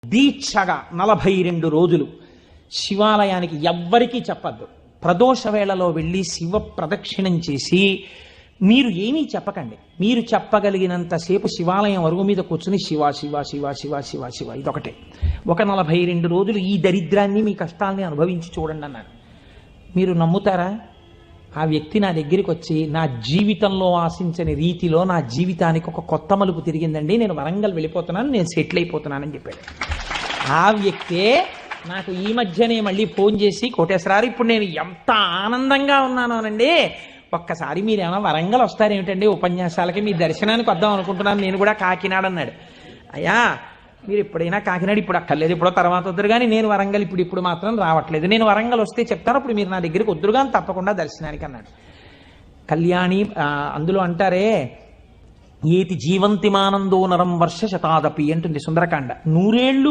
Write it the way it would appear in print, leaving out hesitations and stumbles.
దీక్షగా 42 రోజులు శివాలయానికి ఎవ్వరికీ చెప్పద్దు. ప్రదోష వేళలో వెళ్ళి శివ ప్రదక్షిణం చేసి మీరు ఏమీ చెప్పకండి. మీరు చెప్పగలిగినంతసేపు శివాలయం అరుగు మీద కూర్చుని శివ శివ శివ శివ శివ శివ ఇదొకటే. ఒక 42 రోజులు ఈ దరిద్రాన్ని మీ కష్టాల్ని అనుభవించి చూడండి అన్నాడు. మీరు నమ్ముతారా? ఆ వ్యక్తి నా దగ్గరికి వచ్చి నా జీవితంలో ఆశించని రీతిలో నా జీవితానికి ఒక కొత్త మలుపు తిరిగిందండి, నేను వరంగల్ వెళ్ళిపోతున్నాను, నేను సెటిల్ అయిపోతున్నానని చెప్పాడు. ఆ వ్యక్తే నాకు ఈ మధ్యనే మళ్ళీ ఫోన్ చేసి, కోటేశ్వరారు ఇప్పుడు నేను ఎంత ఆనందంగా ఉన్నానోనండి, ఒక్కసారి మీరేమన్నా వరంగల్ వస్తారేమిటండి ఉపన్యాసాలకి, మీ దర్శనానికి వద్దాం అనుకుంటున్నాను, నేను కూడా కాకినాడ అన్నాడు. అయ్యా మీరు ఎప్పుడైనా కాకినాడ ఇప్పుడు అక్కర్లేదు, ఇప్పుడు తర్వాత వద్దురు కానీ నేను వరంగల్ ఇప్పుడు మాత్రం రావట్లేదు, నేను వరంగల్ వస్తే చెప్తాను, అప్పుడు మీరు నా దగ్గరికి వద్దురు కానీ తప్పకుండా దర్శనానికి అన్నాడు. కళ్యాణి అందులో అంటారే, ఏతి జీవంతిమానందో నరం వర్ష శతాదపి అంటుంది సుందరకాండ. 100 ఏళ్ళు